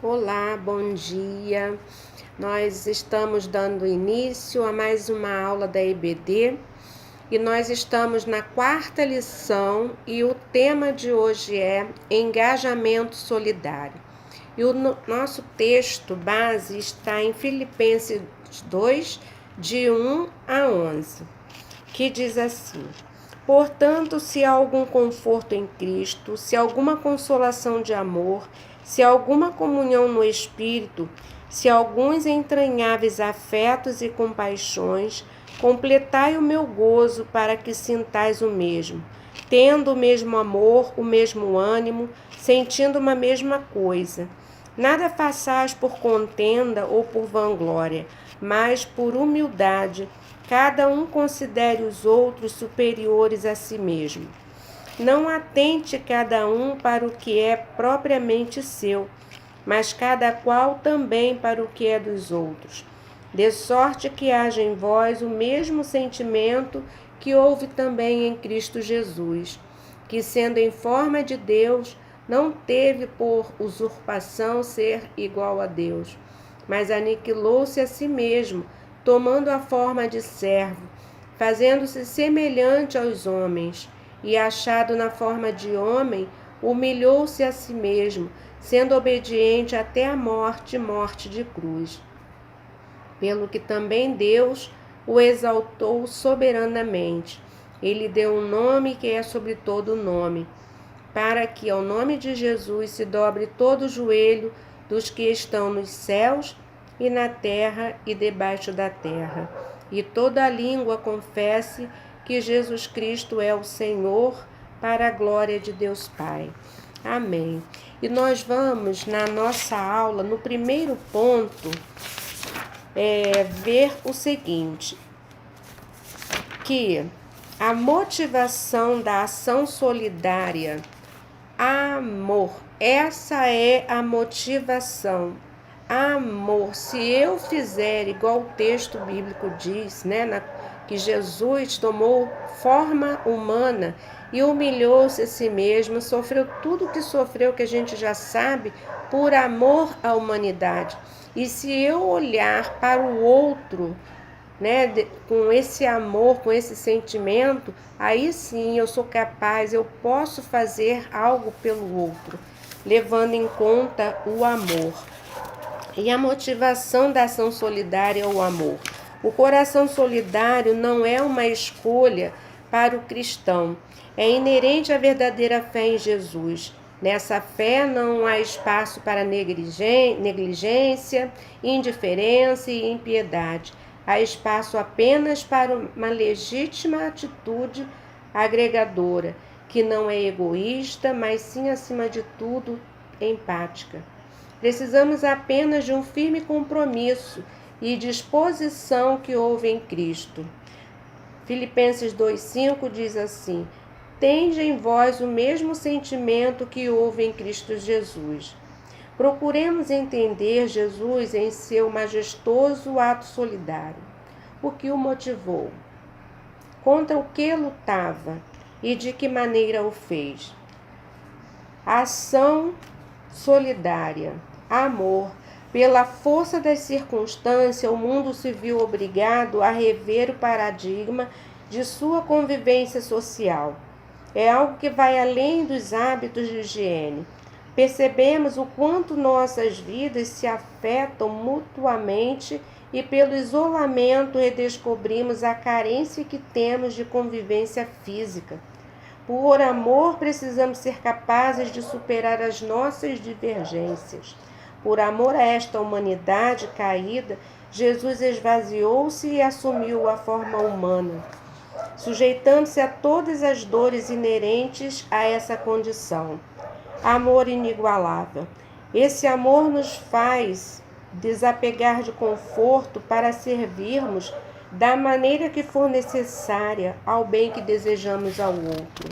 Olá, bom dia. Nós estamos dando início a mais uma aula da EBD e nós estamos na quarta lição e o tema de hoje é engajamento solidário. E o nosso texto base está em Filipenses 2, de 1 a 11, que diz assim: Portanto, se há algum conforto em Cristo, se há alguma consolação de amor, se há alguma comunhão no Espírito, se há alguns entranháveis afetos e compaixões, completai o meu gozo para que sintais o mesmo, tendo o mesmo amor, o mesmo ânimo, sentindo uma mesma coisa. Nada façais por contenda ou por vanglória, mas por humildade, cada um considere os outros superiores a si mesmo. Não atente cada um para o que é propriamente seu, mas cada qual também para o que é dos outros. De sorte que haja em vós o mesmo sentimento que houve também em Cristo Jesus, que, sendo em forma de Deus, não teve por usurpação ser igual a Deus, mas aniquilou-se a si mesmo, tomando a forma de servo, fazendo-se semelhante aos homens, e achado na forma de homem, humilhou-se a si mesmo, sendo obediente até a morte, morte de cruz. Pelo que também Deus o exaltou soberanamente. Ele deu um nome que é sobre todo nome, para que ao nome de Jesus se dobre todo o joelho dos que estão nos céus e na terra e debaixo da terra, e toda a língua confesse que Jesus Cristo é o Senhor, para a glória de Deus Pai. Amém. E nós vamos, na nossa aula, no primeiro ponto, ver o seguinte, que a motivação da ação solidária, amor, essa é a motivação. Amor, se eu fizer igual o texto bíblico diz, que Jesus tomou forma humana e humilhou-se a si mesmo, sofreu tudo o que sofreu, que a gente já sabe, por amor à humanidade. E se eu olhar para o outro, com esse amor, com esse sentimento, aí sim eu sou capaz, eu posso fazer algo pelo outro, levando em conta o amor. E a motivação da ação solidária é o amor. O coração solidário não é uma escolha para o cristão, é inerente à verdadeira fé em Jesus. Nessa fé não há espaço para negligência, indiferença e impiedade. Há espaço apenas para uma legítima atitude agregadora, que não é egoísta, mas sim, acima de tudo, empática. Precisamos apenas de um firme compromisso e disposição que houve em Cristo. Filipenses 2,5 diz assim: Tende em vós o mesmo sentimento que houve em Cristo Jesus. Procuremos entender Jesus em seu majestoso ato solidário. O que o motivou? Contra o que lutava? E de que maneira o fez? Ação solidária, amor. Pela força das circunstâncias, o mundo se viu obrigado a rever o paradigma de sua convivência social. É algo que vai além dos hábitos de higiene. Percebemos o quanto nossas vidas se afetam mutuamente e pelo isolamento redescobrimos a carência que temos de convivência física. Por amor, precisamos ser capazes de superar as nossas divergências. Por amor a esta humanidade caída, Jesus esvaziou-se e assumiu a forma humana, sujeitando-se a todas as dores inerentes a essa condição. Amor inigualável. Esse amor nos faz desapegar de conforto para servirmos da maneira que for necessária ao bem que desejamos ao outro.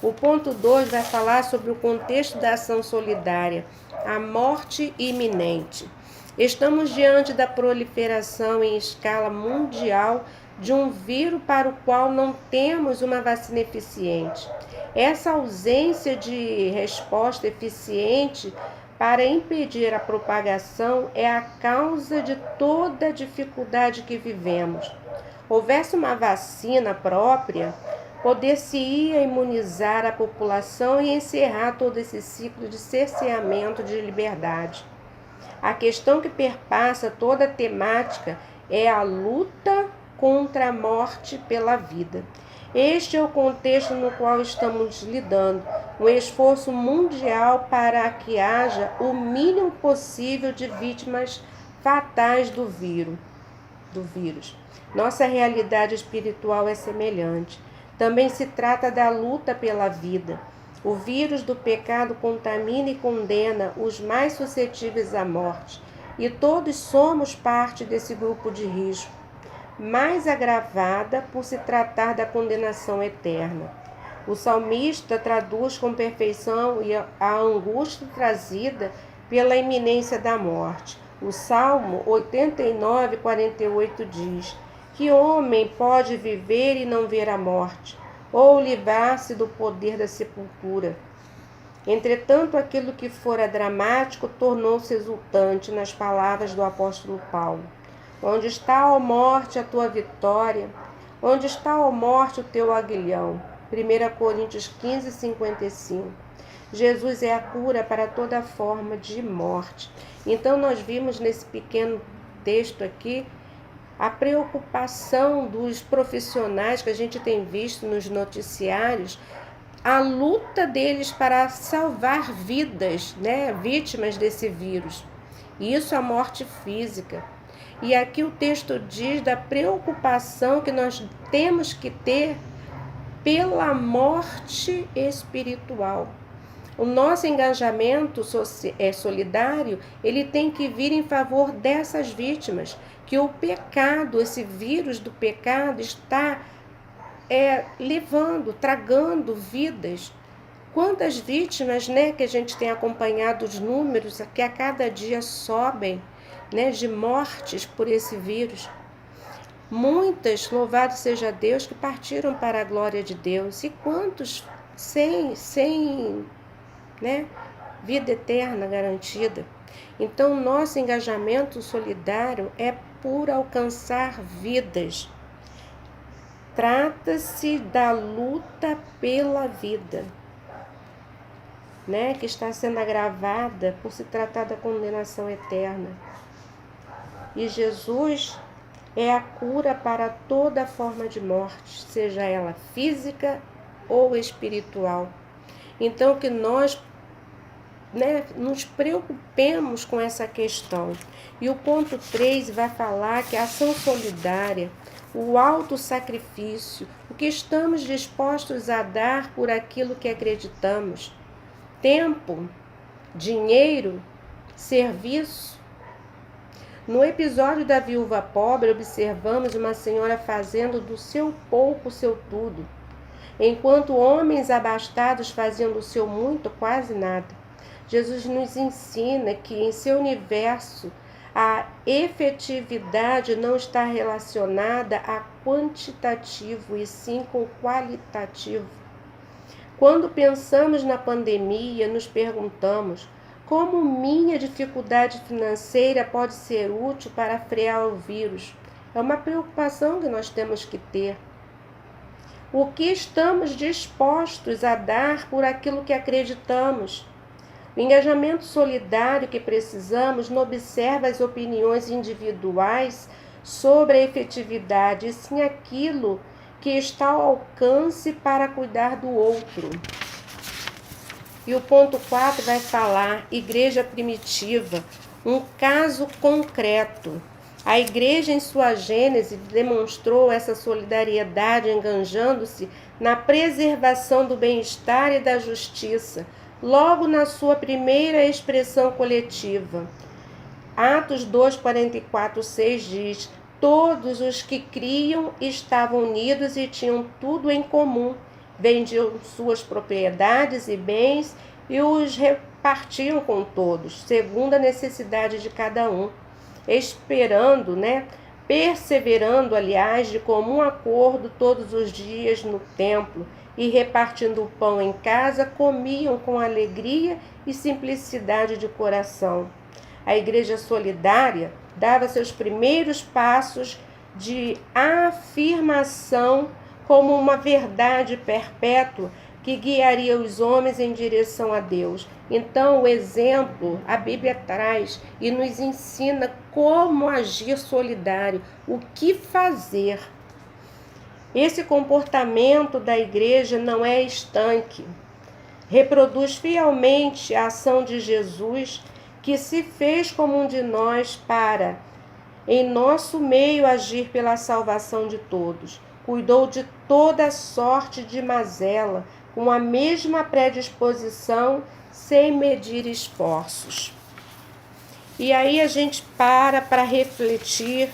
O ponto 2 vai falar sobre o contexto da ação solidária, a morte iminente. Estamos diante da proliferação em escala mundial de um vírus para o qual não temos uma vacina eficiente. Essa ausência de resposta eficiente para impedir a propagação é a causa de toda a dificuldade que vivemos. Houvesse uma vacina própria, poder-se-ia imunizar a população e encerrar todo esse ciclo de cerceamento de liberdade. A questão que perpassa toda a temática é a luta contra a morte pela vida. Este é o contexto no qual estamos lidando, um esforço mundial para que haja o mínimo possível de vítimas fatais do vírus. Nossa realidade espiritual é semelhante. Também se trata da luta pela vida. O vírus do pecado contamina e condena os mais suscetíveis à morte, e todos somos parte desse grupo de risco, mais agravada por se tratar da condenação eterna. O salmista traduz com perfeição a angústia trazida pela iminência da morte. O Salmo 89:48 diz: que homem pode viver e não ver a morte, ou livrar-se do poder da sepultura? Entretanto, aquilo que fora dramático tornou-se exultante nas palavras do apóstolo Paulo. Onde está, ó morte, a tua vitória? Onde está, ó morte, o teu aguilhão? 1 Coríntios 15:55. Jesus é a cura para toda forma de morte. Então, nós vimos nesse pequeno texto aqui a preocupação dos profissionais que a gente tem visto nos noticiários, a luta deles para salvar vidas, vítimas desse vírus. Isso é a morte física. E aqui o texto diz da preocupação que nós temos que ter pela morte espiritual. O nosso engajamento solidário, ele tem que vir em favor dessas vítimas, que o pecado, esse vírus do pecado está tragando vidas. Quantas vítimas, que a gente tem acompanhado os números que a cada dia sobem, de mortes por esse vírus. Muitas, louvado seja Deus, que partiram para a glória de Deus. E quantos sem vida eterna garantida? Então, nosso engajamento solidário é por alcançar vidas. Trata-se da luta pela vida, que está sendo agravada por se tratar da condenação eterna. E Jesus é a cura para toda forma de morte, seja ela física ou espiritual. Então, que nós nos preocupemos com essa questão. E o ponto 3 vai falar que a ação solidária, o autossacrifício, o que estamos dispostos a dar por aquilo que acreditamos, tempo, dinheiro, serviço. No episódio da viúva pobre, observamos uma senhora fazendo do seu pouco o seu tudo, enquanto homens abastados faziam do seu muito quase nada. Jesus nos ensina que em seu universo a efetividade não está relacionada a quantitativo, e sim com qualitativo. Quando pensamos na pandemia, nos perguntamos: como minha dificuldade financeira pode ser útil para frear o vírus? É uma preocupação que nós temos que ter. O que estamos dispostos a dar por aquilo que acreditamos? O engajamento solidário que precisamos não observa as opiniões individuais sobre a efetividade, e sim aquilo que está ao alcance para cuidar do outro. E o ponto 4 vai falar igreja primitiva, um caso concreto. A igreja, em sua gênese, demonstrou essa solidariedade engajando-se na preservação do bem-estar e da justiça, logo na sua primeira expressão coletiva. Atos 2:44-6 diz: todos os que criam estavam unidos e tinham tudo em comum. Vendiam suas propriedades e bens e os repartiam com todos, segundo a necessidade de cada um, perseverando, aliás, de comum acordo todos os dias no templo e repartindo o pão em casa, comiam com alegria e simplicidade de coração. A Igreja Solidária dava seus primeiros passos de afirmação como uma verdade perpétua que guiaria os homens em direção a Deus. Então, o exemplo, a Bíblia traz e nos ensina como agir solidário, o que fazer. Esse comportamento da igreja não é estanque. Reproduz fielmente a ação de Jesus, que se fez como um de nós para, em nosso meio, agir pela salvação de todos. Cuidou de toda sorte de mazela, com a mesma predisposição, sem medir esforços. E aí a gente para refletir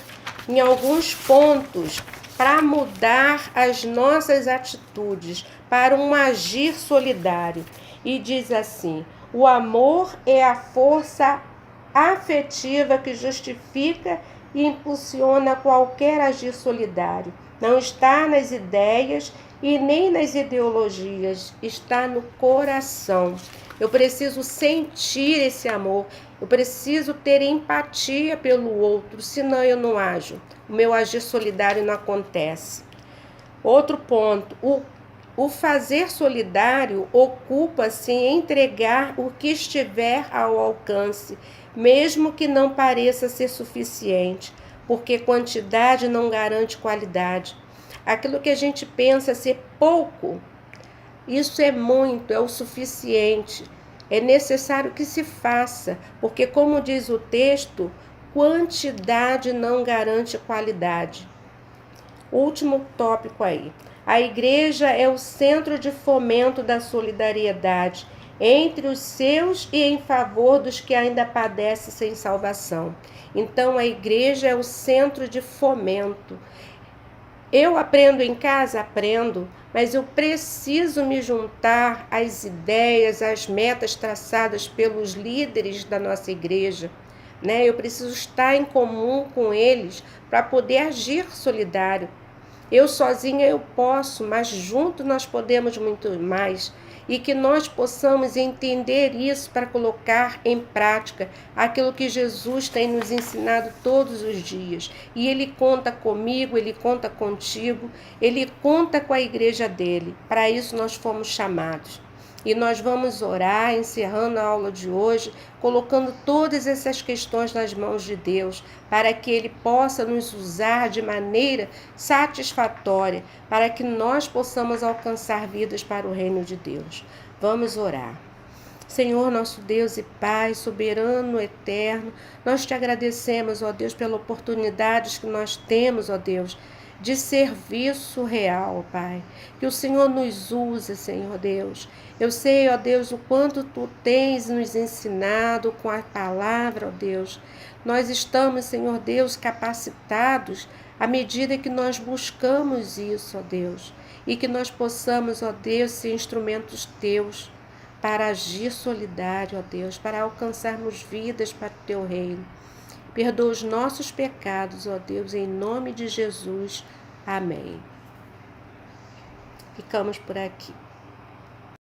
em alguns pontos para mudar as nossas atitudes, para um agir solidário. E diz assim: o amor é a força afetiva que justifica e impulsiona qualquer agir solidário. Não está nas ideias e nem nas ideologias, está no coração. Eu preciso sentir esse amor, eu preciso ter empatia pelo outro, senão eu não ajo. O meu agir solidário não acontece. Outro ponto, o fazer solidário ocupa-se em entregar o que estiver ao alcance, mesmo que não pareça ser suficiente, porque quantidade não garante qualidade. Aquilo que a gente pensa ser pouco, isso é muito, é o suficiente. É necessário que se faça, porque, como diz o texto, quantidade não garante qualidade. Último tópico aí. A igreja é o centro de fomento da solidariedade entre os seus e em favor dos que ainda padecem sem salvação. Então, a igreja é o centro de fomento. Eu aprendo em casa? Aprendo, mas eu preciso me juntar às ideias, às metas traçadas pelos líderes da nossa igreja, né? Eu preciso estar em comum com eles para poder agir solidário. Eu sozinha eu posso, mas junto nós podemos muito mais. E que nós possamos entender isso para colocar em prática aquilo que Jesus tem nos ensinado todos os dias. E Ele conta comigo, Ele conta contigo, Ele conta com a igreja dele. Para isso nós fomos chamados. E nós vamos orar, encerrando a aula de hoje, colocando todas essas questões nas mãos de Deus, para que Ele possa nos usar de maneira satisfatória, para que nós possamos alcançar vidas para o reino de Deus. Vamos orar. Senhor, nosso Deus e Pai, soberano, eterno, nós te agradecemos, ó Deus, pelas oportunidades que nós temos, ó Deus, de serviço real, Pai. Que o Senhor nos use, Senhor Deus. Eu sei, ó Deus, o quanto Tu tens nos ensinado com a palavra, ó Deus. Nós estamos, Senhor Deus, capacitados à medida que nós buscamos isso, ó Deus. E que nós possamos, ó Deus, ser instrumentos Teus para agir solidário, ó Deus, para alcançarmos vidas para o Teu reino. Perdoa os nossos pecados, ó Deus, em nome de Jesus. Amém. Ficamos por aqui.